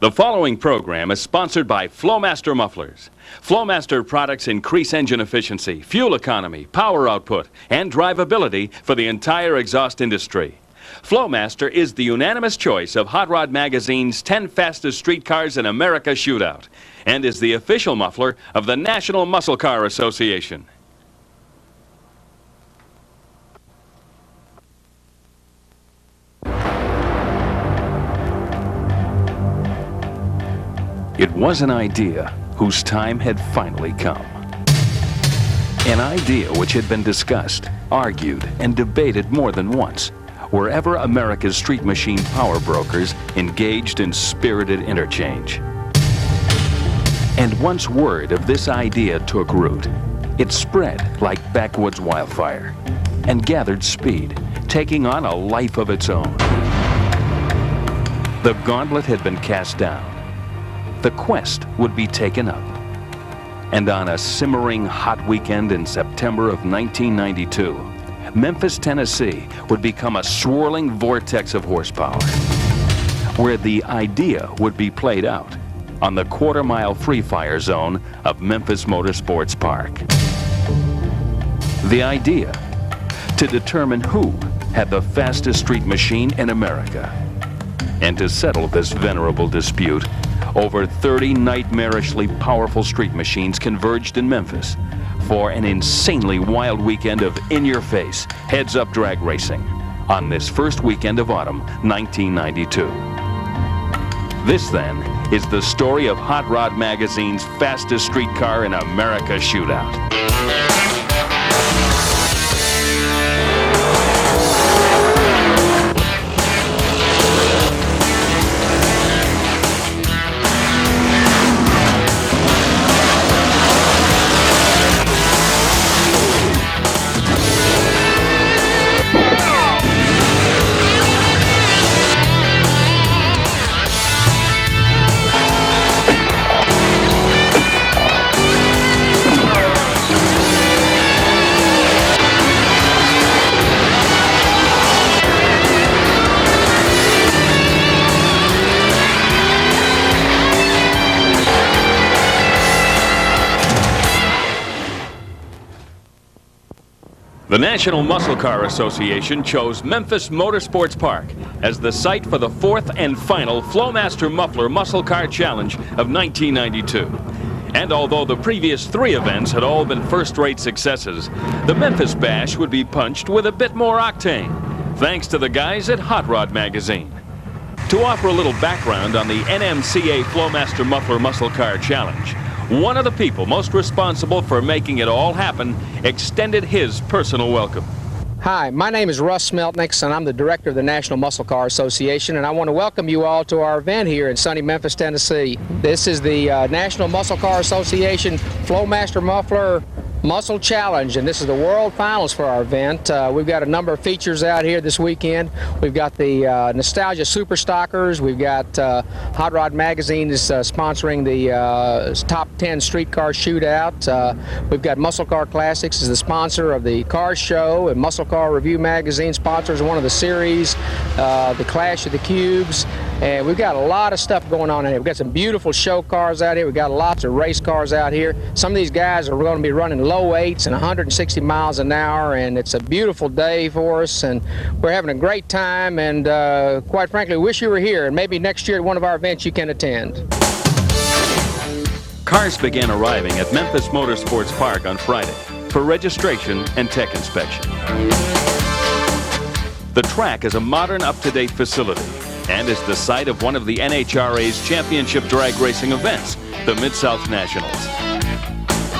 The following program is sponsored by Flowmaster Mufflers. Flowmaster products increase engine efficiency, fuel economy, power output, and drivability for the entire exhaust industry. Flowmaster is the unanimous choice of Hot Rod Magazine's 10 Fastest Streetcars in America Shootout and is the official muffler of the National Muscle Car Association. It was an idea whose time had finally come. An idea which had been discussed, argued, and debated more than once, wherever America's street machine power brokers engaged in spirited interchange. And once word of this idea took root, it spread like backwoods wildfire and gathered speed, taking on a life of its own. The gauntlet had been cast down. The quest would be taken up. And on a simmering hot weekend in September of 1992, Memphis, Tennessee would become a swirling vortex of horsepower, where the idea would be played out on the quarter-mile free-fire zone of Memphis Motorsports Park. The idea to determine who had the fastest street machine in America. And to settle this venerable dispute, over 30 nightmarishly powerful street machines converged in Memphis for an insanely wild weekend of in-your-face, heads-up drag racing on this first weekend of autumn, 1992. This, then, is the story of Hot Rod Magazine's Fastest Streetcar in America Shootout. The National Muscle Car Association chose Memphis Motorsports Park as the site for the fourth and final Flowmaster Muffler Muscle Car Challenge of 1992. And although the previous three events had all been first-rate successes, the Memphis Bash would be punched with a bit more octane, thanks to the guys at Hot Rod Magazine. To offer a little background on the NMCA Flowmaster Muffler Muscle Car Challenge, one of the people most responsible for making it all happen extended his personal welcome. Hi, my name is Russ Smeltniks, and I'm the director of the National Muscle Car Association, and I want to welcome you all to our event here in sunny Memphis, Tennessee. This is the National Muscle Car Association Flowmaster Muffler Muscle Challenge, and this is the world finals for our event. We've got a number of features out here this weekend. We've got the Nostalgia Super Stockers. We've got Hot Rod Magazine is sponsoring the Top 10 Streetcar Shootout. We've got Muscle Car Classics is the sponsor of the car show, and Muscle Car Review Magazine sponsors one of the series, the Clash of the Cubes. And we've got a lot of stuff going on in here. We've got some beautiful show cars out here. We've got lots of race cars out here. Some of these guys are going to be running low eights and 160 miles an hour, and it's a beautiful day for us, and we're having a great time, and quite frankly, wish you were here, and maybe next year at one of our events you can attend. Cars began arriving at Memphis Motorsports Park on Friday for registration and tech inspection. The track is a modern, up-to-date facility and is the site of one of the NHRA's championship drag racing events, the Mid-South Nationals.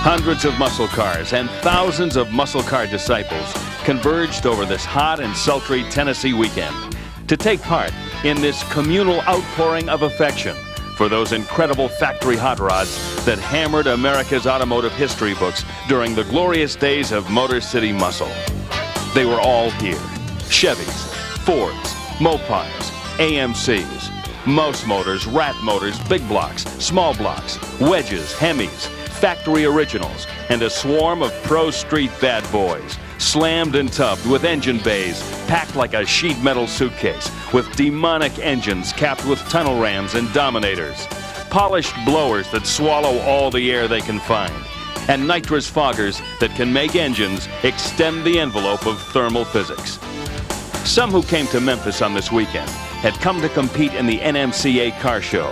Hundreds of muscle cars and thousands of muscle car disciples converged over this hot and sultry Tennessee weekend to take part in this communal outpouring of affection for those incredible factory hot rods that hammered America's automotive history books during the glorious days of Motor City Muscle. They were all here. Chevys, Fords, Mopars, AMCs, Mouse Motors, Rat Motors, big blocks, small blocks, wedges, Hemis, factory originals, and a swarm of pro street bad boys slammed and tubbed with engine bays packed like a sheet metal suitcase, with demonic engines capped with tunnel rams and dominators, polished blowers that swallow all the air they can find, and nitrous foggers that can make engines extend the envelope of thermal physics. Some who came to Memphis on this weekend had come to compete in the NMCA car show,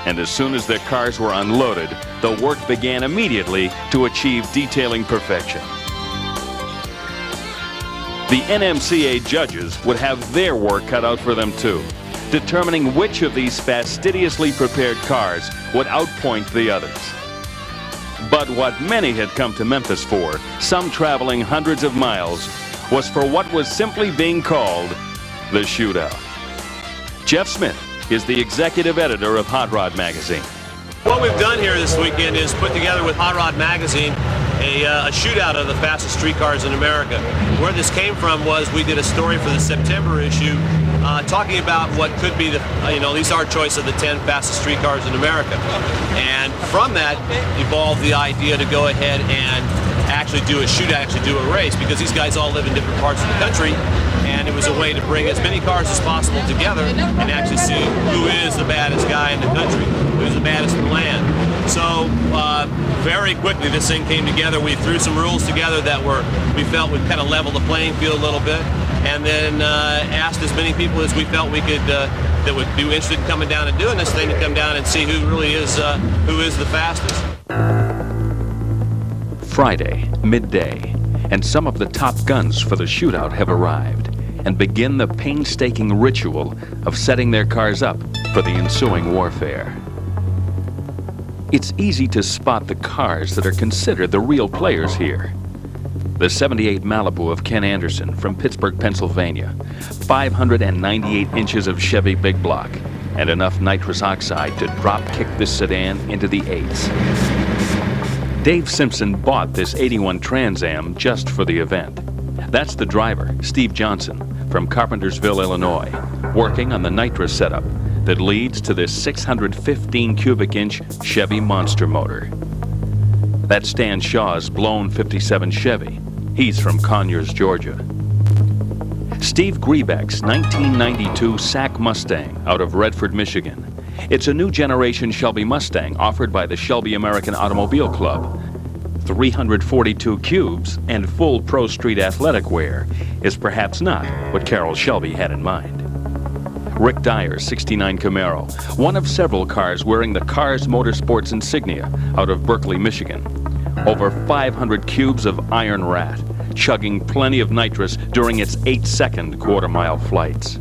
and as soon as their cars were unloaded, the work began immediately to achieve detailing perfection. The NMCA judges would have their work cut out for them too, determining which of these fastidiously prepared cars would outpoint the others. But what many had come to Memphis for, some traveling hundreds of miles, was for what was simply being called the Shootout. Jeff Smith is the executive editor of Hot Rod Magazine. What we've done here this weekend is put together with Hot Rod Magazine a shootout of the fastest street cars in America. Where this came from was we did a story for the September issue talking about what could be the, at least our choice of the 10 fastest street cars in America. And from that evolved the idea to go ahead and actually do a shootout, actually do a race, because these guys all live in different parts of the country, and it was a way to bring as many cars as possible together and actually see who is the baddest guy in the country, who's the baddest in the land. So very quickly this thing came together. We threw some rules together that we felt would kind of level the playing field a little bit, and then asked as many people as we felt we could that would be interested in coming down and doing this thing to come down and see who really is the fastest. Friday, midday, and some of the top guns for the shootout have arrived and begin the painstaking ritual of setting their cars up for the ensuing warfare. It's easy to spot the cars that are considered the real players here. The 78 Malibu of Ken Anderson from Pittsburgh, Pennsylvania, 598 inches of Chevy big block, and enough nitrous oxide to drop-kick this sedan into the 8s. Dave Simpson bought this 81 Trans Am just for the event. That's the driver, Steve Johnson, from Carpentersville, Illinois, working on the nitrous setup that leads to this 615 cubic inch Chevy monster motor. That's Stan Shaw's blown 57 Chevy. He's from Conyers, Georgia. Steve Griebeck's 1992 SAC Mustang out of Redford, Michigan. It's a new generation Shelby Mustang offered by the Shelby American Automobile Club. 342 cubes and full Pro Street athletic wear is perhaps not what Carroll Shelby had in mind. Rick Dyer's 69 Camaro, one of several cars wearing the Cars Motorsports insignia out of Berkeley, Michigan. Over 500 cubes of Iron Rat, chugging plenty of nitrous during its 8-second quarter-mile flights.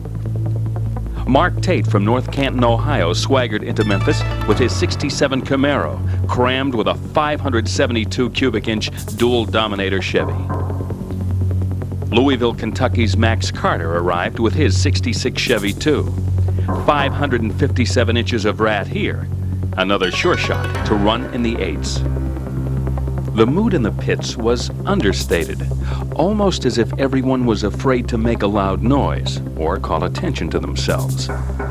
Mark Tate from North Canton, Ohio, swaggered into Memphis with his 67 Camaro, crammed with a 572 cubic inch dual Dominator Chevy. Louisville, Kentucky's Max Carter arrived with his 66 Chevy too. 557 inches of rat here, another sure shot to run in the 8s. The mood in the pits was understated, almost as if everyone was afraid to make a loud noise or call attention to themselves.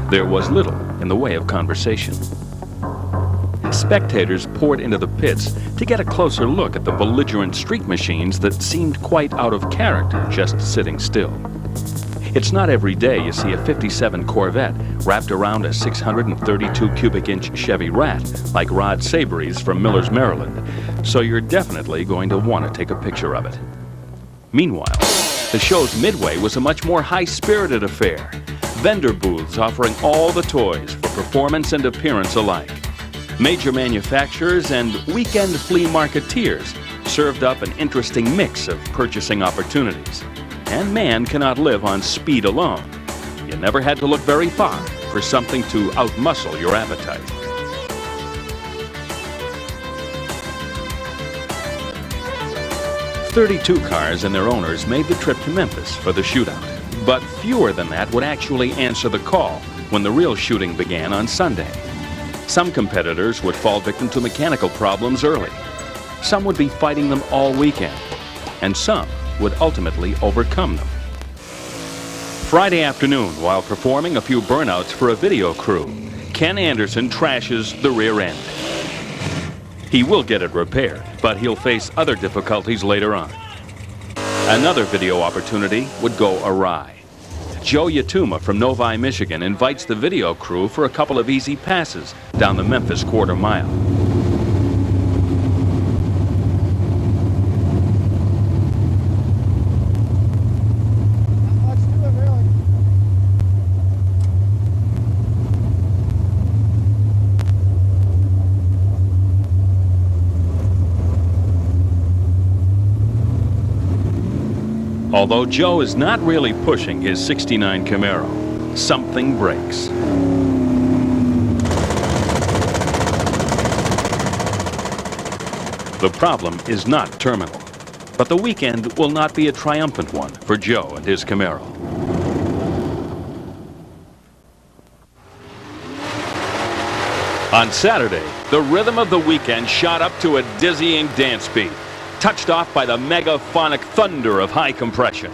There was little in the way of conversation. Spectators poured into the pits to get a closer look at the belligerent street machines that seemed quite out of character just sitting still. It's not every day you see a 57 Corvette wrapped around a 632 cubic inch Chevy Rat like Rod Sabry's from Millers, Maryland, so you're definitely going to want to take a picture of it. Meanwhile, the show's midway was a much more high-spirited affair. Vendor booths offering all the toys for performance and appearance alike. Major manufacturers and weekend flea marketeers served up an interesting mix of purchasing opportunities. And man cannot live on speed alone. You never had to look very far for something to outmuscle your appetite. "32 cars and their owners made the trip to Memphis for the shootout, but fewer than that would actually answer the call when the real shooting began on Sunday. Some competitors would fall victim to mechanical problems early. Some would be fighting them all weekend, and some would ultimately overcome them. Friday afternoon, while performing a few burnouts for a video crew, Ken Anderson trashes the rear end. He will get it repaired, but he'll face other difficulties later on. Another video opportunity would go awry. Joe Yatuma from Novi, Michigan invites the video crew for a couple of easy passes down the Memphis quarter mile. Although Joe is not really pushing his '69 Camaro, something breaks. The problem is not terminal, but the weekend will not be a triumphant one for Joe and his Camaro. On Saturday, the rhythm of the weekend shot up to a dizzying dance beat, touched off by the megaphonic thunder of high compression.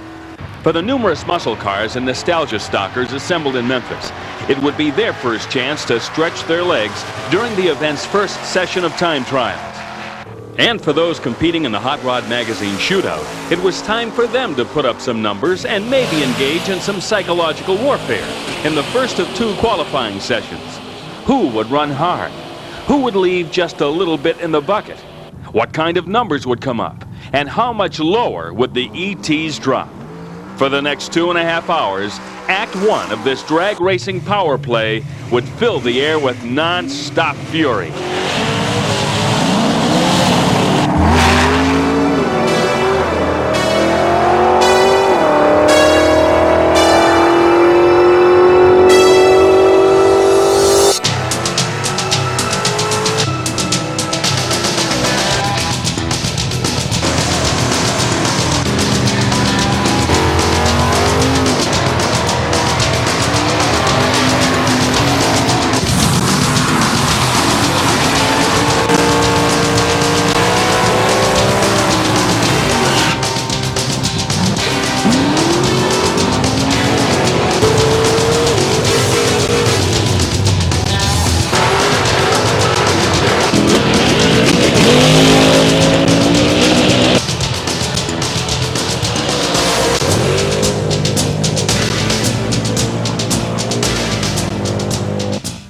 For the numerous muscle cars and nostalgia stalkers assembled in Memphis, it would be their first chance to stretch their legs during the event's first session of time trials. And for those competing in the Hot Rod Magazine Shootout, it was time for them to put up some numbers and maybe engage in some psychological warfare in the first of 2 qualifying sessions. Who would run hard? Who would leave just a little bit in the bucket? What kind of numbers would come up? And how much lower would the ETs drop? For the next 2.5 hours, Act 1 of this drag racing power play would fill the air with non-stop fury.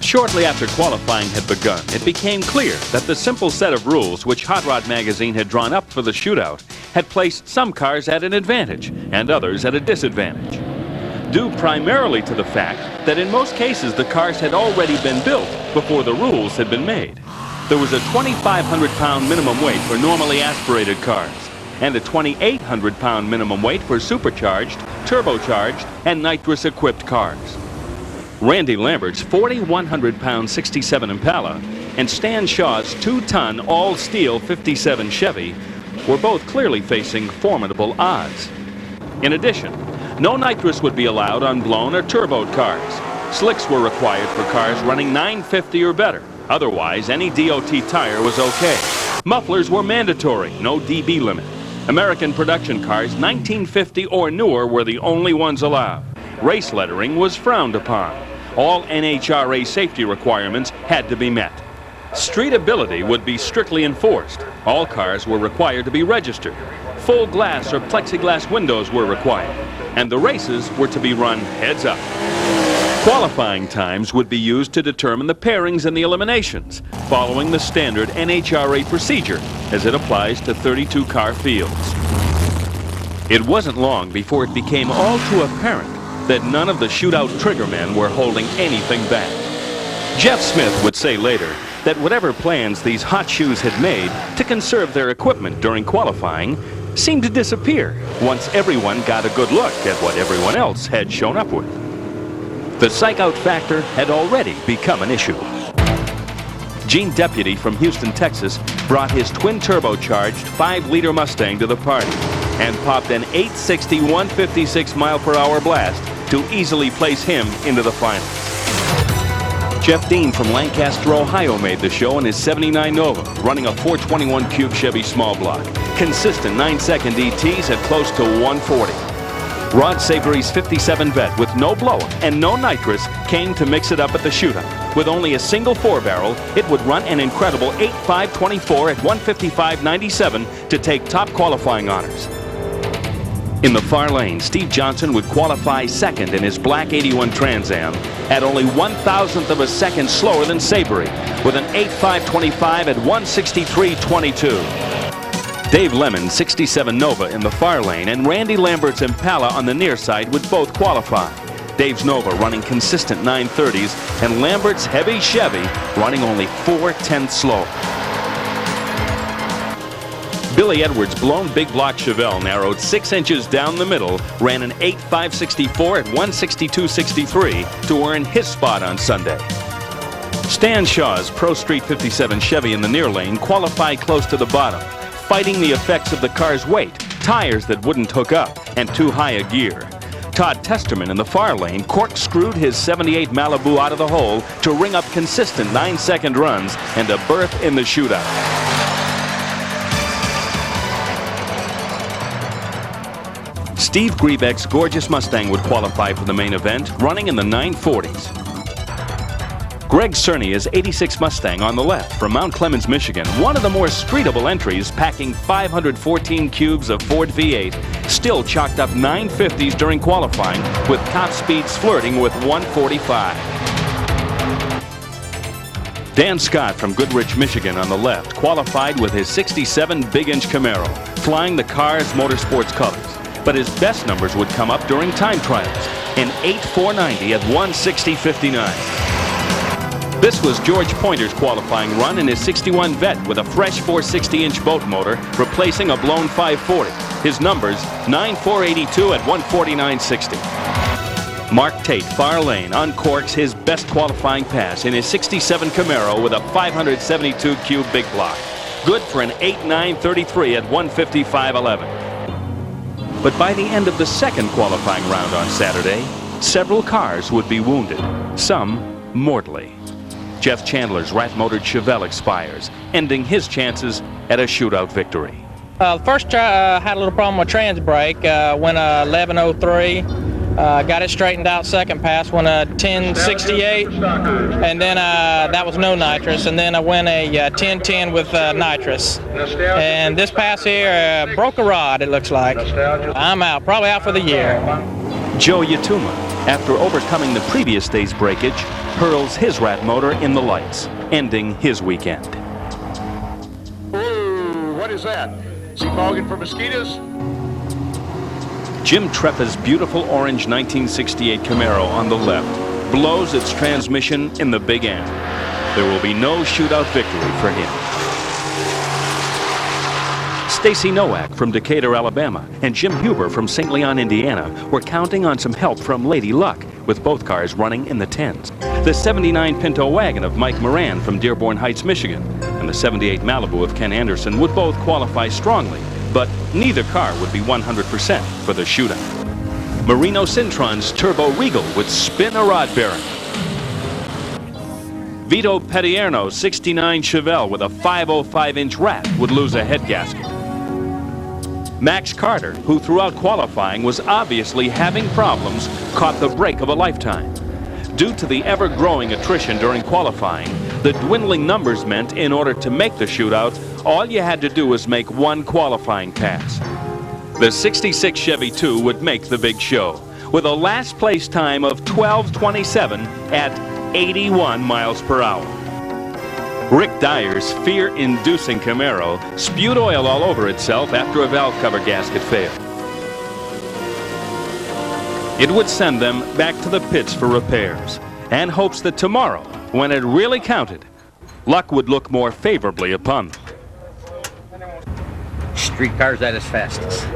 Shortly after qualifying had begun, it became clear that the simple set of rules which Hot Rod Magazine had drawn up for the shootout had placed some cars at an advantage and others at a disadvantage. Due primarily to the fact that in most cases the cars had already been built before the rules had been made. There was a 2,500-pound minimum weight for normally aspirated cars and a 2,800-pound minimum weight for supercharged, turbocharged, and nitrous-equipped cars. Randy Lambert's 4,100-pound '67 Impala and Stan Shaw's 2-ton all-steel '57 Chevy were both clearly facing formidable odds. In addition, no nitrous would be allowed on blown or turboed cars. Slicks were required for cars running 950 or better. Otherwise, any DOT tire was okay. Mufflers were mandatory, no dB limit. American production cars 1950 or newer were the only ones allowed. Race lettering was frowned upon. All NHRA safety requirements had to be met. Streetability would be strictly enforced. All cars were required to be registered. Full glass or plexiglass windows were required. And the races were to be run heads up. Qualifying times would be used to determine the pairings and the eliminations, following the standard NHRA procedure as it applies to 32-car fields. It wasn't long before it became all too apparent that none of the shootout triggermen were holding anything back. Jeff Smith would say later that whatever plans these hot shoes had made to conserve their equipment during qualifying seemed to disappear once everyone got a good look at what everyone else had shown up with. The psych-out factor had already become an issue. Gene Deputy from Houston, Texas, brought his twin-turbocharged 5-liter Mustang to the party and popped an 860 156 mile-per-hour blast to easily place him into the finals. Jeff Dean from Lancaster, Ohio made the show in his '79 Nova, running a 421 Cube Chevy small block. Consistent 9-second ETs at close to 140. Rod Savory's '57 Vet with no blower and no nitrous came to mix it up at the shootout. With only a single 4-barrel, it would run an incredible 8.524 at 155.97 to take top qualifying honors. In the far lane, Steve Johnson would qualify second in his black 81 Trans Am at only 1,000th of a second slower than Sabry, with an 8.5.25 at 1:63.22. Dave Lemon, 67 Nova in the far lane, and Randy Lambert's Impala on the near side would both qualify. Dave's Nova running consistent 930s, and Lambert's heavy Chevy running only 4/10 slow. Billy Edwards' blown big block Chevelle narrowed 6 inches down the middle, ran an 8.564 at 1:62.63 to earn his spot on Sunday. Stan Shaw's Pro Street 57 Chevy in the near lane qualified close to the bottom, fighting the effects of the car's weight, tires that wouldn't hook up, and too high a gear. Todd Testerman in the far lane corkscrewed his 78 Malibu out of the hole to ring up consistent 9-second runs and a berth in the shootout. Steve Griebeck's gorgeous Mustang would qualify for the main event, running in the 940s. Greg Cerny's 86 Mustang on the left from Mount Clemens, Michigan, one of the more streetable entries, packing 514 cubes of Ford V8, still chalked up 950s during qualifying, with top speeds flirting with 145. Dan Scott from Goodrich, Michigan on the left qualified with his 67 big-inch Camaro, flying the car's motorsports colors. But his best numbers would come up during time trials, an 8.490 at 1:60.59. This was George Pointer's qualifying run in his 61 Vet with a fresh 460-inch boat motor, replacing a blown 540. His numbers, 9.482 at 1:49.60. Mark Tate, far lane, uncorks his best qualifying pass in his 67 Camaro with a 572 cube big block. Good for an 8.933 at 1:55.11. But by the end of the second qualifying round on Saturday, several cars would be wounded, some mortally. Jeff Chandler's rat-motored Chevelle expires, ending his chances at a shootout victory. First try, had a little problem with trans brake, went 11.03, got it straightened out second pass, went a 10.68, and then that was no nitrous, and then I went a 10.10 with nitrous. And this pass here broke a rod, it looks like. I'm out, probably out for the year. Joe Yatuma, after overcoming the previous day's breakage, hurls his rat motor in the lights, ending his weekend. Ooh, what is that? Is he fogging for mosquitoes? Jim Treppa's beautiful orange 1968 Camaro on the left blows its transmission in the big end. There will be no shootout victory for him. Stacy Nowak from Decatur, Alabama, and Jim Huber from St. Leon, Indiana, were counting on some help from Lady Luck, with both cars running in the 10s. The 79 Pinto wagon of Mike Moran from Dearborn Heights, Michigan, and the 78 Malibu of Ken Anderson would both qualify strongly, but neither car would be 100% for the shootout. Marino Cintron's Turbo Regal would spin a rod bearing. Vito Pedierno's 69 Chevelle with a 5.05-inch rat would lose a head gasket. Max Carter, who throughout qualifying was obviously having problems, caught the break of a lifetime. Due to the ever-growing attrition during qualifying, the dwindling numbers meant in order to make the shootout, all you had to do was make one qualifying pass. The 66 Chevy 2 would make the big show, with a last place time of 12:27 at 81 miles per hour. Rick Dyer's fear-inducing Camaro spewed oil all over itself after a valve cover gasket failed. It would send them back to the pits for repairs, and hopes that tomorrow, when it really counted, luck would look more favorably upon them. Street cars at its fastest.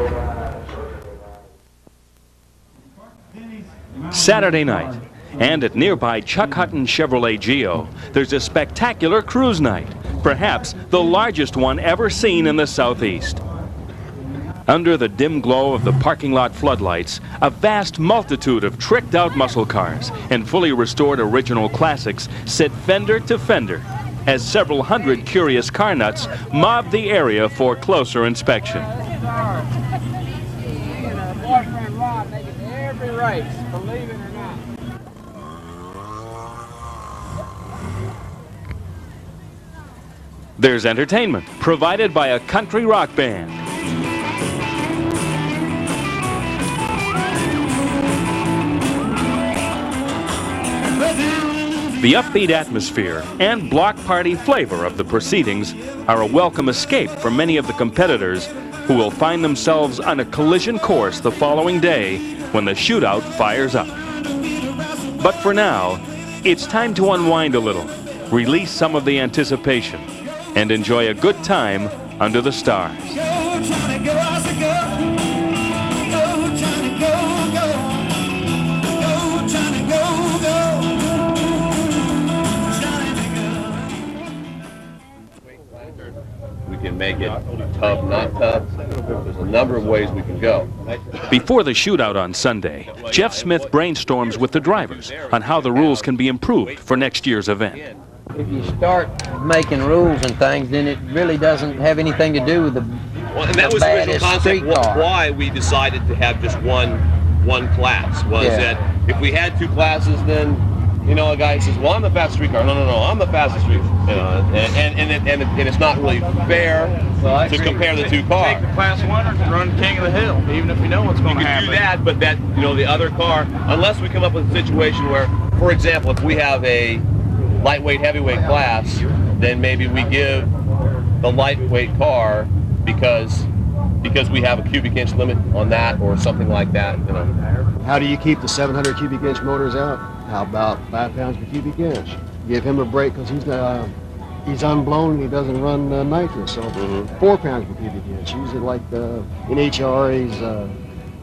Saturday night, and at nearby Chuck Hutton Chevrolet Geo, there's a spectacular cruise night, perhaps the largest one ever seen in the Southeast. Under the dim glow of the parking lot floodlights, a vast multitude of tricked-out muscle cars and fully restored original classics sit fender to fender, as several hundred curious car nuts mob the area for closer inspection. Boyfriend Rod making every race, believe it or not. There's entertainment provided by a country rock band. The upbeat atmosphere and block party flavor of the proceedings are a welcome escape for many of the competitors who will find themselves on a collision course the following day when the shootout fires up. But for now, it's time to unwind a little, release some of the anticipation, and enjoy a good time under the stars. We can make it tough, not tough. There's a number of ways we can go. Before the shootout on Sunday, Jeff Smith brainstorms with the drivers on how the rules can be improved for next year's event. If you start making rules and things, then it really doesn't have anything to do with the Well, and that was the original baddest concept. street car. Why we decided to have just one class was that if we had two classes, then you know a guy says, "Well, I'm the fastest street car." No, I'm the fastest street. You know, and it's not really fair to compare the two cars. Take the class winners and run King of the Hill, even if we know what's going to happen. You can do that, but that the other car, unless we come up with a situation where, for example, if we have a lightweight, heavyweight class, then maybe we give the lightweight car because we have a cubic inch limit on that or something like that. How do you keep the 700 cubic inch motors out? How about 5 pounds per cubic inch? Give him a break because he's unblown and he doesn't run nitrous. So 4 pounds per cubic inch. Use it like NHRA's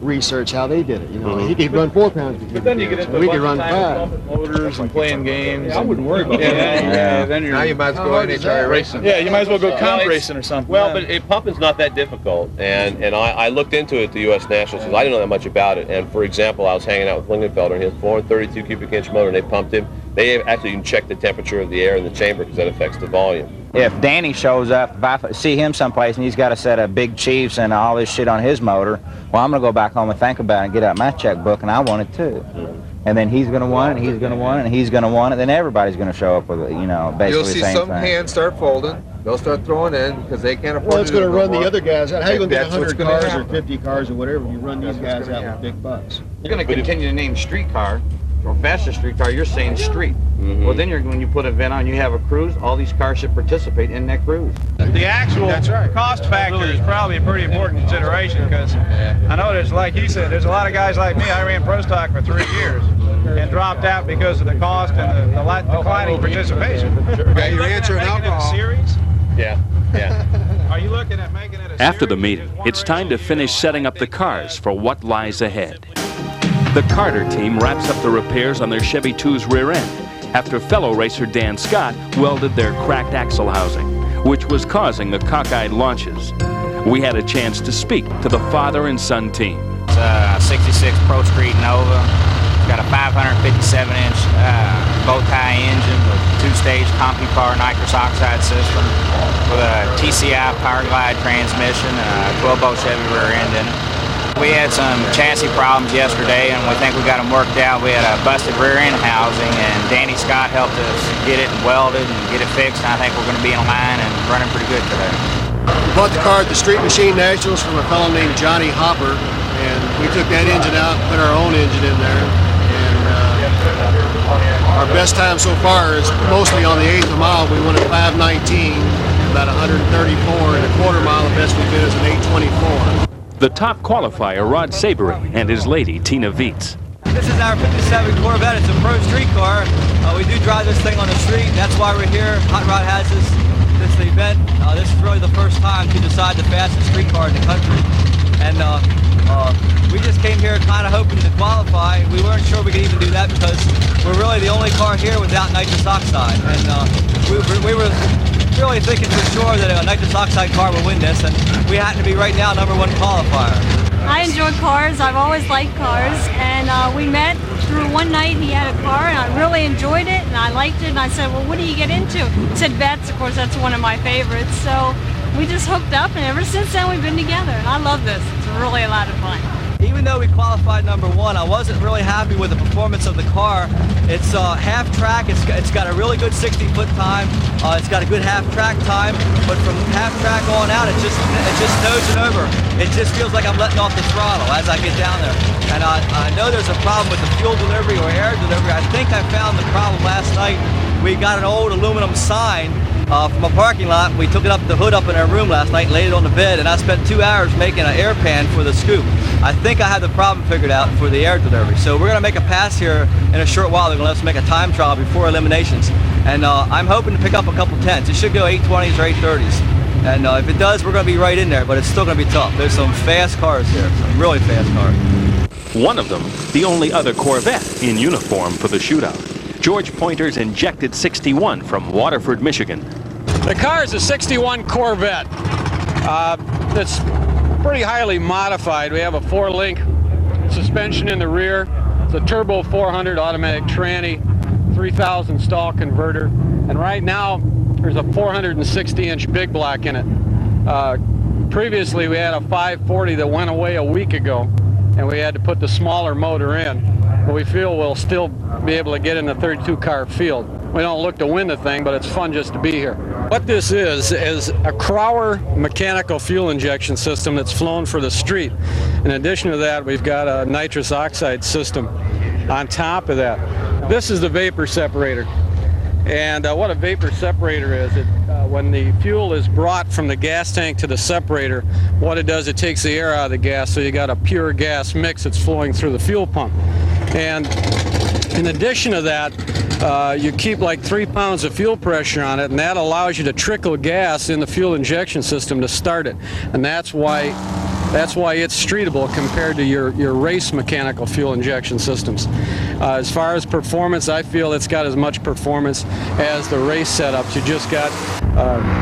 research how they did it. He could run 4 pounds per cubic inch. We could run 5. Motors and playing games. I wouldn't worry about that. Then now you might as well go NHRA racing. Yeah, you might as well go comp racing or something. Well, but pumping's not that difficult, and I looked into it at the U.S. Nationals because I didn't know that much about it. And for example, I was hanging out with Lingenfelder and he has 432 cubic inch motor, and they pumped him. They actually can check the temperature of the air in the chamber because that affects the volume. If Danny shows up, if I see him someplace and he's got a set of big Chiefs and all this shit on his motor, well, I'm going to go back home and think about it and get out my checkbook, and I want it too. And then he's going to want it, and he's going to want it, and he's going to want it. Then everybody's going to show up with it, basically You'll see the same some thing. hands start folding. They'll start throwing in because they can't afford Well, it's to do going to it no run the more. other guys out. How are you going to get That's what's 100 gonna cars or happen. 50 cars or whatever if you run these guys out with big bucks? You're going to continue to name street car or fastest street car. You're saying street. Well, then when you put an event on, you have a cruise. All these cars should participate in that cruise. The actual cost factor is probably a pretty important consideration because I know there's, like he said, there's a lot of guys like me. I ran pro stock for 3 years and dropped out because of the cost and the declining participation. Okay, your answer in alcohol. Series? Yeah. Are you looking at making it a After the series? meeting, Just one it's time to race? finish setting up the cars for what lies ahead. The Carter team wraps up the repairs on their Chevy 2's rear end after fellow racer Dan Scott welded their cracked axle housing, which was causing the cockeyed launches. We had a chance to speak to the father and son team. It's a 66 Pro Street Nova. It's got a 557-inch bow-tie engine with 2-stage CompuPower nitrous oxide system with a TCI Power Glide transmission and a 12-bolt Chevy rear end in it. We had some chassis problems yesterday, and we think we got them worked out. We had a busted rear end housing, and Danny Scott helped us get it and weld it and get it fixed. And I think we're going to be in line and running pretty good today. We bought the car at the Street Machine Nationals from a fellow named Johnny Hopper, and we took that engine out and put our own engine in there. And our best time so far is mostly on the 8th mile. We went at 5:19, about 134, and a quarter mile. The best we did is an 8:24. The top qualifier, Rod Sabery, and his lady, Tina Vietz. This is our 57 Corvette. It's a pro street car. We do drive this thing on the street. That's why we're here. Hot Rod has this event. This is really the first time to decide the fastest street car in the country. And we just came here kind of hoping to qualify. We weren't sure we could even do that because we're really the only car here without nitrous oxide. And we were really thinking for sure that a nitrous oxide car would win this, and we happen to be right now #1 qualifier. I enjoy cars. I've always liked cars, and we met through one night. He had a car, and I really enjoyed it, and I liked it, and I said, well, what do you get into? He said vets. Of course, that's one of my favorites, so we just hooked up, and ever since then we've been together, and I love this. It's really a lot of fun. Even though we qualified #1, I wasn't really happy with the performance of the car. It's half track. It's got a really good 60-foot time. It's got a good half track time, but from half track on out, it just nosing over. It just feels like I'm letting off the throttle as I get down there. And I know there's a problem with the fuel delivery or air delivery. I think I found the problem last night. We got an old aluminum sign from a parking lot. We took it up the hood up in our room last night, laid it on the bed, and I spent 2 hours making an air pan for the scoop. I think I have the problem figured out for the air delivery. So we're going to make a pass here in a short while. They're going to let us make a time trial before eliminations. And I'm hoping to pick up a couple tenths. It should go 820s or 830s. And if it does, we're going to be right in there, but it's still going to be tough. There's some fast cars here, some really fast cars. One of them, the only other Corvette in uniform for the shootout. George Pointer's injected 61 from Waterford, Michigan. The car is a 61 Corvette. It's pretty highly modified. We have a 4-link suspension in the rear. It's a turbo 400 automatic tranny, 3,000 stall converter. And right now, there's a 460-inch big block in it. Previously, we had a 540 that went away a week ago, and we had to put the smaller motor in. But we feel we'll still be able to get in the 32-car field. We don't look to win the thing, but it's fun just to be here. What this is a Crower mechanical fuel injection system that's flown for the street. In addition to that, we've got a nitrous oxide system on top of that. This is the vapor separator. And what a vapor separator is, when the fuel is brought from the gas tank to the separator, what it does, it takes the air out of the gas, so you got a pure gas mix that's flowing through the fuel pump. And in addition to that, you keep like 3 pounds of fuel pressure on it, and that allows you to trickle gas in the fuel injection system to start it. And that's why it's streetable compared to your race mechanical fuel injection systems. As far as performance, I feel it's got as much performance as the race setups. You just got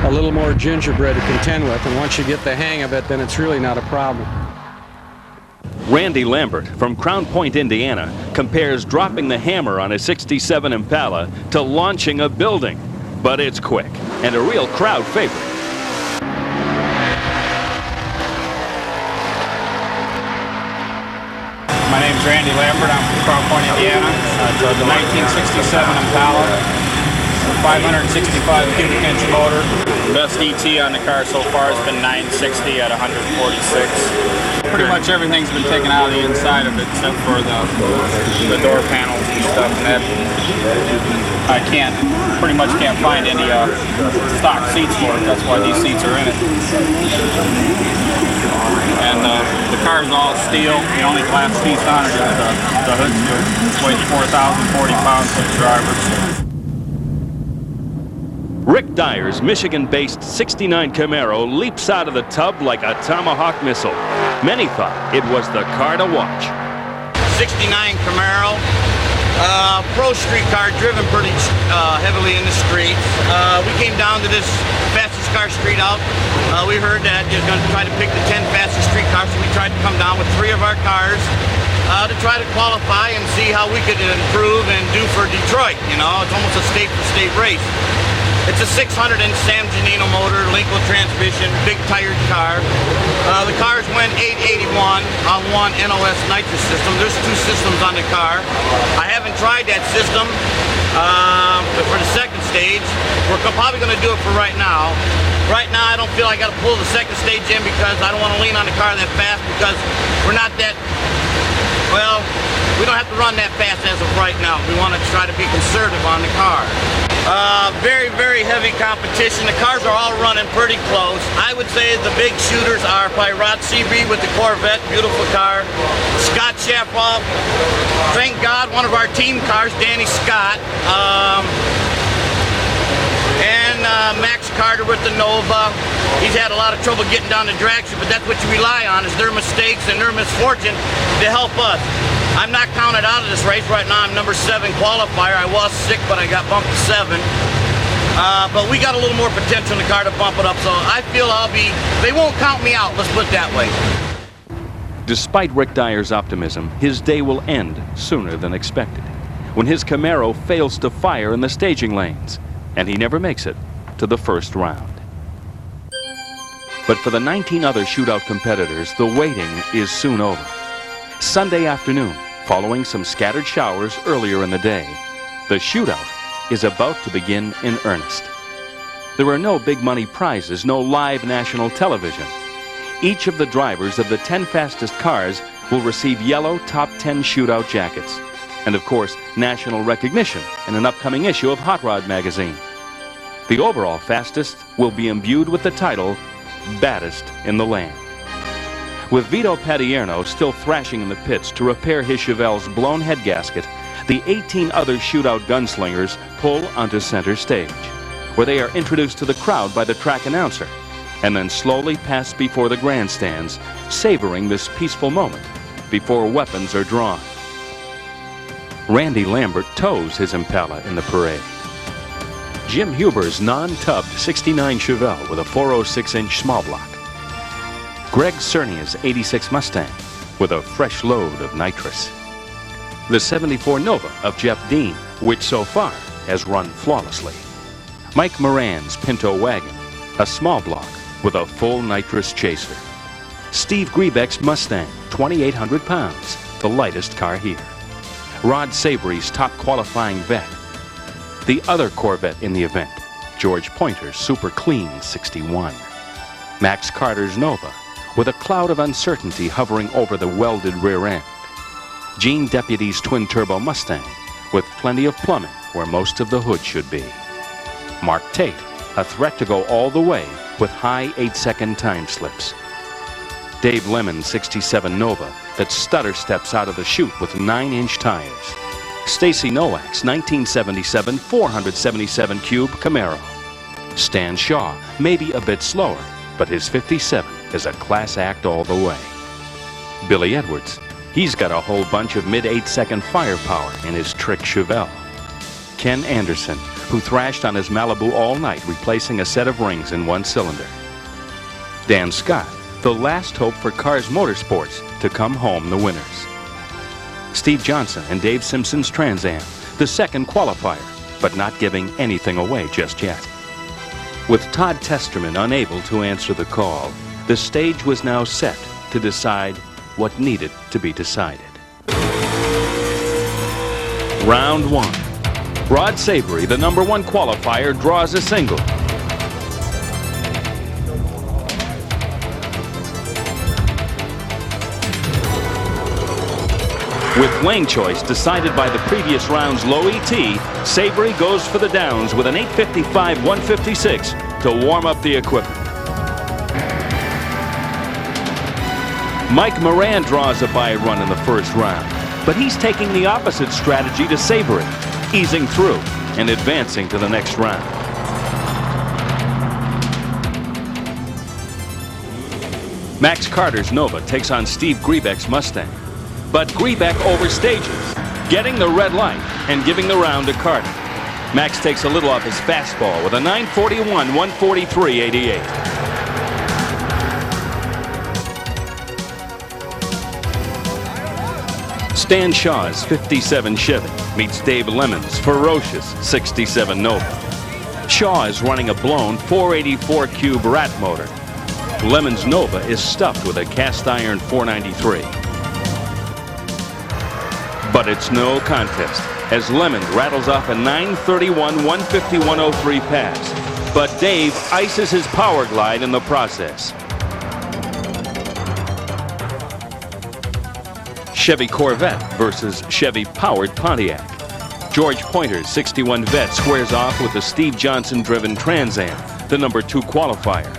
a little more gingerbread to contend with, and once you get the hang of it, then it's really not a problem. Randy Lambert from Crown Point, Indiana, compares dropping the hammer on a 67 Impala to launching a building. But it's quick and a real crowd favorite. My name's Randy Lambert. I'm from Crown Point, Indiana. It's a 1967 Impala, 565 cubic inch motor. Best ET on the car so far has been 960 at 146. Pretty much everything's been taken out of the inside of it except for the door panels and stuff. And that I pretty much can't find any stock seats for it. That's why these seats are in it. And the car's all steel. The only glass piece on it is the hood scoop. It weighs 4,040 pounds for the drivers. Rick Dyer's Michigan-based 69 Camaro leaps out of the tub like a Tomahawk missile. Many thought it was the car to watch. 69 Camaro, pro street car, driven pretty heavily in the streets. We came down to this fastest car street out. We heard that you're going to try to pick the 10 fastest street cars, so we tried to come down with 3 of our cars to try to qualify and see how we could improve and do for Detroit. You know, it's almost a state-for-state race. It's a 600-inch Sam Janino motor, Lincoln transmission, big tired car. The cars went 881 on one NOS nitrous system. There's 2 systems on the car. I haven't tried that system for the second stage. We're probably going to do it for right now. Right now, I don't feel I got to pull the second stage in because I don't want to lean on the car that fast because we're not that, well, we don't have to run that fast as of right now. We want to try to be conservative on the car. Very, very heavy competition. The cars are all running pretty close. I would say the big shooters are by Rod Seaby with the Corvette, beautiful car. Scott Shapoff, thank God, one of our team cars, Danny Scott. And Max Carter with the Nova. He's had a lot of trouble getting down the drag strip, but that's what you rely on, is their mistakes and their misfortune to help us. I'm not counted out of this race. Right now I'm number 7 qualifier. I was sick, but I got bumped to 7. But we got a little more potential in the car to bump it up, so I feel they won't count me out, let's put it that way. Despite Rick Dyer's optimism, his day will end sooner than expected, when his Camaro fails to fire in the staging lanes, and he never makes it to the first round. But for the 19 other shootout competitors, the waiting is soon over. Sunday afternoon, following some scattered showers earlier in the day, the shootout is about to begin in earnest. There are no big money prizes, no live national television. Each of the drivers of the 10 fastest cars will receive yellow top 10 shootout jackets. And of course, national recognition in an upcoming issue of Hot Rod magazine. The overall fastest will be imbued with the title, Baddest in the Land. With Vito Patierno still thrashing in the pits to repair his Chevelle's blown head gasket, the 18 other shootout gunslingers pull onto center stage, where they are introduced to the crowd by the track announcer, and then slowly pass before the grandstands, savoring this peaceful moment before weapons are drawn. Randy Lambert tows his Impala in the parade. Jim Huber's non-tubbed 69 Chevelle with a 406-inch small block. Greg Cernia's 86 Mustang with a fresh load of nitrous. The 74 Nova of Jeff Dean, which so far has run flawlessly. Mike Moran's Pinto Wagon, a small block with a full nitrous chaser. Steve Griebeck's Mustang, 2,800 pounds, the lightest car here. Rod Sabry's top qualifying vet. The other Corvette in the event, George Pointer's Super Clean 61. Max Carter's Nova, with a cloud of uncertainty hovering over the welded rear end. Gene Deputy's twin-turbo Mustang, with plenty of plumbing where most of the hood should be. Mark Tate, a threat to go all the way with high 8-second time slips. Dave Lemon's 67 Nova that stutter steps out of the chute with 9-inch tires. Stacy Nowak's 1977 477 Cube Camaro. Stan Shaw, maybe a bit slower, but his 57 is a class act all the way. Billy Edwards, he's got a whole bunch of mid-8-second firepower in his trick Chevelle. Ken Anderson, who thrashed on his Malibu all night replacing a set of rings in one cylinder. Dan Scott, the last hope for Cars Motorsports to come home the winners. Steve Johnson and Dave Simpson's Trans Am, the second qualifier, but not giving anything away just yet. With Todd Testerman unable to answer the call, the stage was now set to decide what needed to be decided. Round 1. Rod Sabry, the #1 qualifier, draws a single. With lane choice decided by the previous round's low ET, Sabry goes for the downs with an 855-156 to warm up the equipment. Mike Moran draws a bye run in the first round, but he's taking the opposite strategy to Sabry, easing through and advancing to the next round. Max Carter's Nova takes on Steve Griebeck's Mustang, but Griebeck overstages, getting the red light and giving the round to Carter. Max takes a little off his fastball with a 941-143-88. Stan Shaw's 57 Chevy meets Dave Lemon's ferocious 67 Nova. Shaw is running a blown 484 cube rat motor. Lemon's Nova is stuffed with a cast iron 493. But it's no contest as Lemon rattles off a 931-150-103 pass. But Dave ices his power glide in the process. Chevy Corvette versus Chevy powered Pontiac. George Pointer's 61 Vet squares off with the Steve Johnson-driven Trans Am, the #2 qualifier.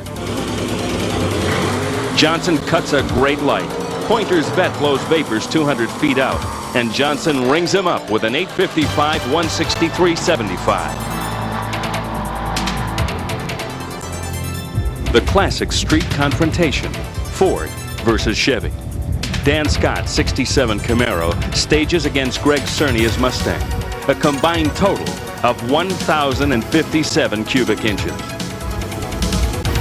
Johnson cuts a great light. Pointer's Vet blows vapors 200 feet out, and Johnson rings him up with an 855-163-75. The classic street confrontation, Ford versus Chevy. Dan Scott's 67 Camaro stages against Greg Cernia's Mustang, a combined total of 1,057 cubic inches.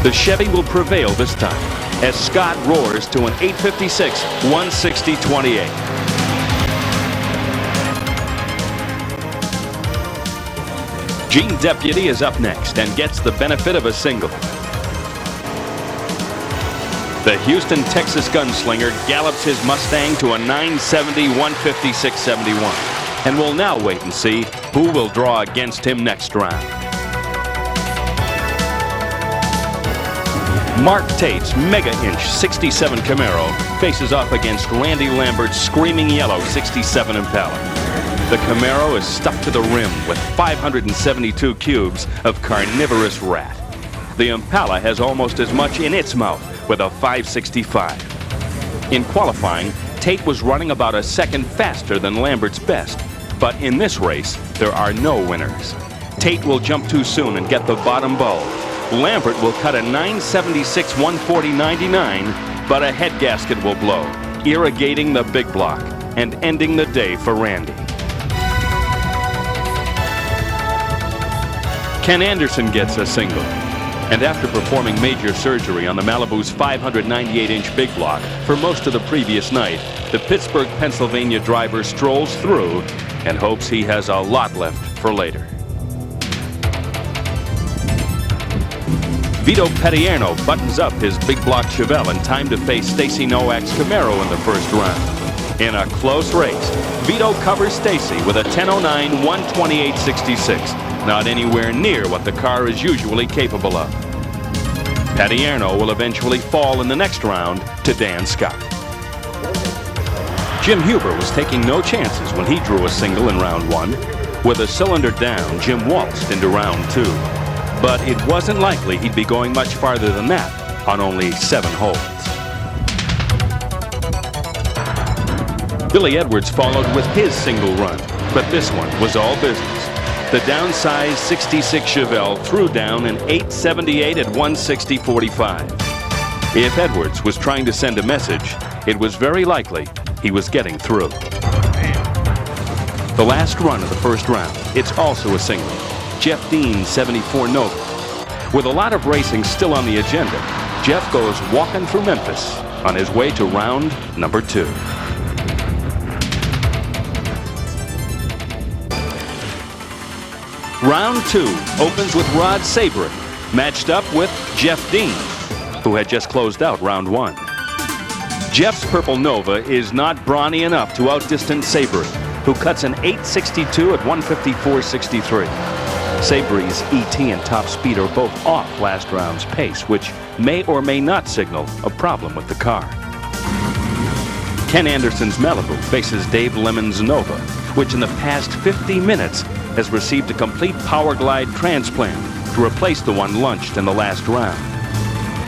The Chevy will prevail this time as Scott roars to an 856-160-28. Gene Deputy is up next and gets the benefit of a single. The Houston, Texas gunslinger gallops his Mustang to a 970 156.71 and will now wait and see who will draw against him next round. Mark Tate's mega-inch 67 Camaro faces off against Randy Lambert's screaming yellow 67 Impala. The Camaro is stuffed to the rim with 572 cubes of carnivorous rat. The Impala has almost as much in its mouth with a 565. In qualifying, Tate was running about a second faster than Lambert's best, but in this race, there are no winners. Tate will jump too soon and get the bottom bulge. Lambert will cut a 976 140.99, but a head gasket will blow, irrigating the big block and ending the day for Randy. Ken Anderson gets a single, and after performing major surgery on the Malibu's 598-inch big block for most of the previous night, the Pittsburgh, Pennsylvania driver strolls through and hopes he has a lot left for later. Vito Petierno buttons up his big block Chevelle in time to face Stacy Nowak's Camaro in the first round. In a close race, Vito covers Stacy with a 10:09 128.66, not anywhere near what the car is usually capable of. Petierno will eventually fall in the next round to Dan Scott. Jim Huber was taking no chances when he drew a single in round one. With a cylinder down, Jim waltzed into round two. But it wasn't likely he'd be going much farther than that on only 7 holes. Billy Edwards followed with his single run, but this one was all business. The downsized 66 Chevelle threw down an 878 at 160.45. If Edwards was trying to send a message, it was very likely he was getting through. The last run of the first round, it's also a single. Jeff Dean's 74 Nova. With a lot of racing still on the agenda, Jeff goes walking through Memphis on his way to round number 2. Round 2 opens with Rod Sabry, matched up with Jeff Dean, who had just closed out round 1. Jeff's purple Nova is not brawny enough to outdistance Sabry, who cuts an 862 at 154.63. Sabry's ET and top speed are both off last round's pace, which may or may not signal a problem with the car. Ken Anderson's Malibu faces Dave Lemon's Nova, which in the past 50 minutes has received a complete Power Glide transplant to replace the one launched in the last round.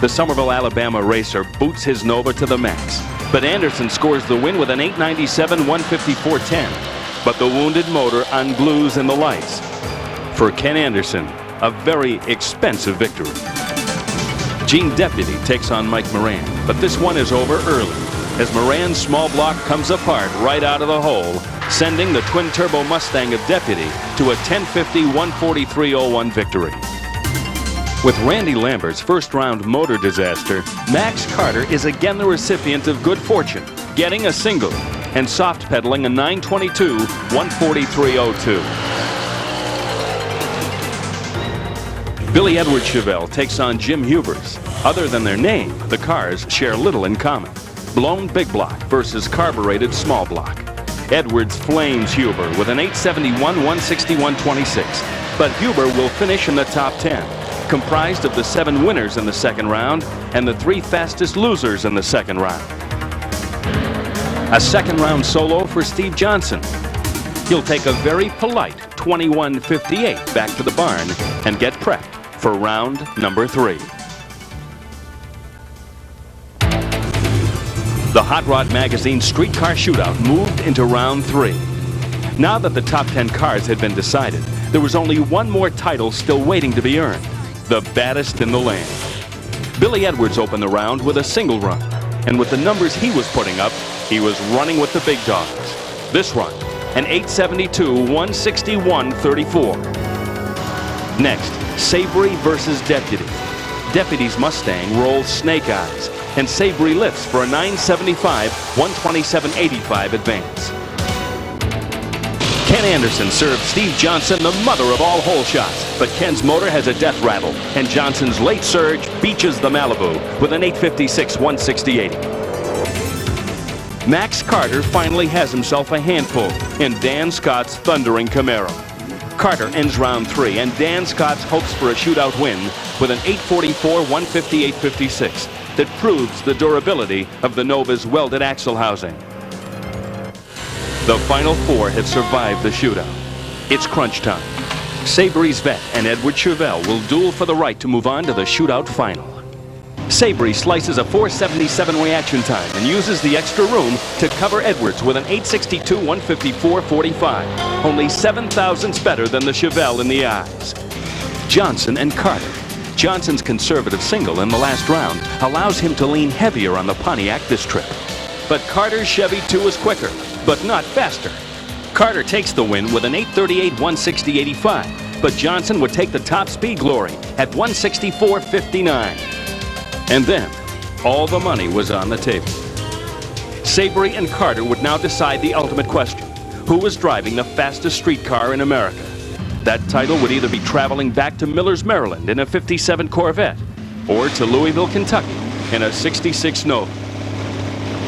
The Somerville, Alabama racer boots his Nova to the max, but Anderson scores the win with an 897 154.10, but the wounded motor unglues in the lights. For Ken Anderson, a very expensive victory. Gene Deputy takes on Mike Moran, but this one is over early as Moran's small block comes apart right out of the hole, sending the twin-turbo Mustang of Deputy to a 1050 143.01 victory. With Randy Lambert's first-round motor disaster, Max Carter is again the recipient of good fortune, getting a single and soft-pedaling a 922 143.02. Billy Edwards Chevelle takes on Jim Huber's. Other than their name, the cars share little in common. Blown big block versus carbureted small block. Edwards flames Huber with an 871 161.26, but Huber will finish in the top 10, comprised of the 7 winners in the second round and the 3 fastest losers in the second round. A second round solo for Steve Johnson. He'll take a very polite 21.58 back to the barn and get prepped for round number 3. The Hot Rod Magazine Streetcar Shootout moved into round 3. Now that the top 10 cars had been decided, there was only one more title still waiting to be earned, the baddest in the land. Billy Edwards opened the round with a single run, and with the numbers he was putting up, he was running with the big dogs. This run, an 872 161.34. Next, Sabry versus Deputy. Deputy's Mustang rolls snake eyes, and Sabry lifts for a 975 127.85 advance. Ken Anderson served Steve Johnson the mother of all hole shots, but Ken's motor has a death rattle, and Johnson's late surge beaches the Malibu with an 856 160/80. Max Carter finally has himself a handful in Dan Scott's thundering Camaro. Carter ends round 3, and Dan Scott's hopes for a shootout win with an 844 158/56 that proves the durability of the Nova's welded axle housing. The final 4 have survived the shootout. It's crunch time. Sabre's vet and Edward Chevelle will duel for the right to move on to the shootout final. Sabre slices a 477 reaction time and uses the extra room to cover Edwards with an 862 154/45. Only 7 thousandths better than the Chevelle in the eyes. Johnson and Carter. Johnson's conservative single in the last round allows him to lean heavier on the Pontiac this trip. But Carter's Chevy 2 is quicker, but not faster. Carter takes the win with an 838 160/85, but Johnson would take the top speed glory at 164/59. And then, all the money was on the table. Sabre and Carter would now decide the ultimate question: who was driving the fastest streetcar in America? That title would either be traveling back to Millers, Maryland in a 57 Corvette, or to Louisville, Kentucky in a 66 Nova.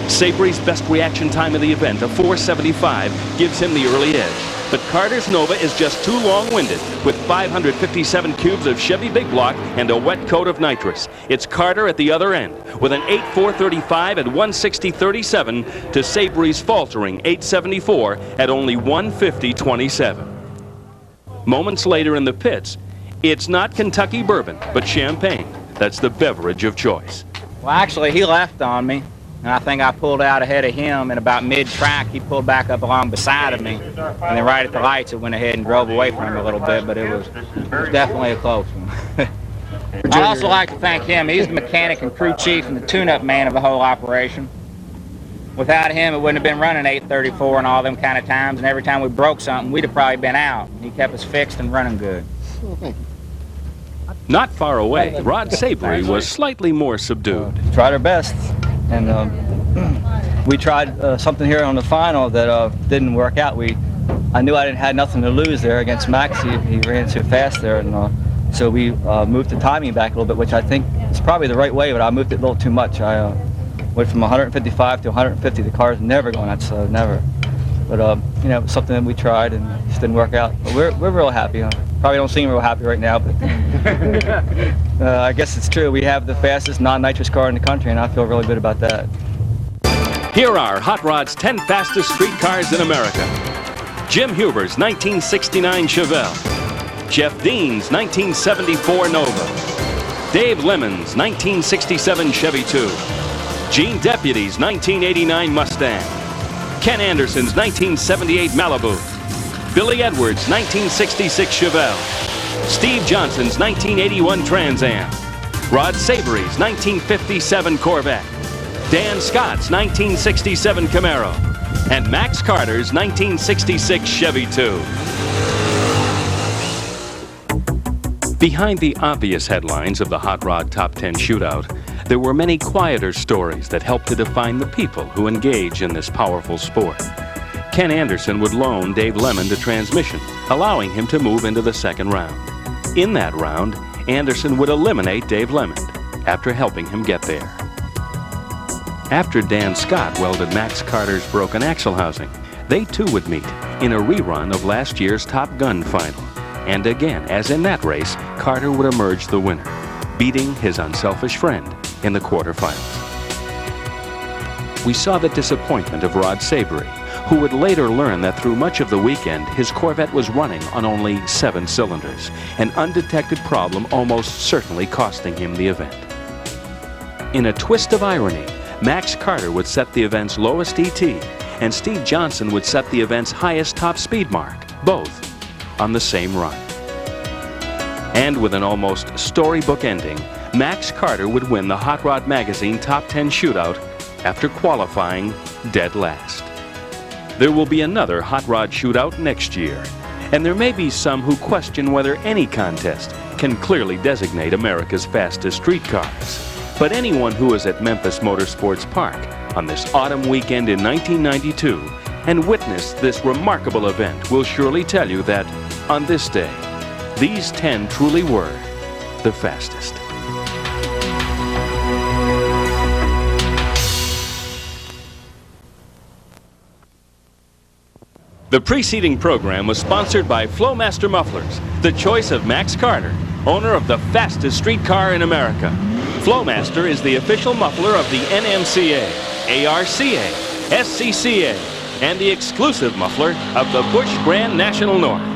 Sabre's best reaction time of the event, a 475, gives him the early edge. But Carter's Nova is just too long-winded, with 557 cubes of Chevy Big Block and a wet coat of nitrous. It's Carter at the other end, with an 8.435 at 160.37 to Sabre's faltering 874 at only 150.27. Moments later in the pits, it's not Kentucky bourbon, but champagne. That's the beverage of choice. Well, actually, he left on me, and I think I pulled out ahead of him, and about mid-track, he pulled back up along beside of me, and then right at the lights, it went ahead and drove away from him a little bit, but it was definitely a close one. I'd also like to thank him. He's the mechanic and crew chief and the tune-up man of the whole operation. Without him, it wouldn't have been running 834 and all them kind of times, and every time we broke something, we'd have probably been out. He kept us fixed and running good. Not far away, Rod Sabre was slightly more subdued. Tried our best, and we tried something here on the final that didn't work out. I knew I had nothing to lose there against Max. He ran too fast there, and so we moved the timing back a little bit, which I think is probably the right way, but I moved it a little too much. I went from 155 to 150. The car's never going that slow, never. But you know, something that we tried and it just didn't work out. But we're real happy. Probably don't seem real happy right now, but I guess it's true. We have the fastest non-nitrous car in the country, and I feel really good about that. Here are Hot Rod's 10 fastest street cars in America. Jim Huber's 1969 Chevelle. Jeff Dean's 1974 Nova. Dave Lemon's 1967 Chevy 2. Gene Deputy's 1989 Mustang. Ken Anderson's 1978 Malibu. Billy Edwards' 1966 Chevelle. Steve Johnson's 1981 Trans Am. Rod Sabre's 1957 Corvette. Dan Scott's 1967 Camaro. And Max Carter's 1966 Chevy 2. Behind the obvious headlines of the Hot Rod Top 10 Shootout, there were many quieter stories that helped to define the people who engage in this powerful sport. Ken Anderson would loan Dave Lemon the transmission, allowing him to move into the second round. In that round, Anderson would eliminate Dave Lemon after helping him get there. After Dan Scott welded Max Carter's broken axle housing, they too would meet in a rerun of last year's Top Gun final. And again, as in that race, Carter would emerge the winner, beating his unselfish friend in the quarterfinals. We saw the disappointment of Rod Sabre, who would later learn that through much of the weekend, his Corvette was running on only 7 cylinders, an undetected problem almost certainly costing him the event. In a twist of irony, Max Carter would set the event's lowest ET, and Steve Johnson would set the event's highest top speed mark, both on the same run. And with an almost storybook ending, Max Carter would win the Hot Rod Magazine Top 10 Shootout after qualifying dead last. There will be another Hot Rod Shootout next year, and there may be some who question whether any contest can clearly designate America's fastest street cars. But anyone who is at Memphis Motorsports Park on this autumn weekend in 1992 and witnessed this remarkable event will surely tell you that, on this day, these 10 truly were the fastest. The preceding program was sponsored by Flowmaster Mufflers, the choice of Max Carter, owner of the fastest streetcar in America. Flowmaster is the official muffler of the NMCA, ARCA, SCCA, and the exclusive muffler of the Busch Grand National North.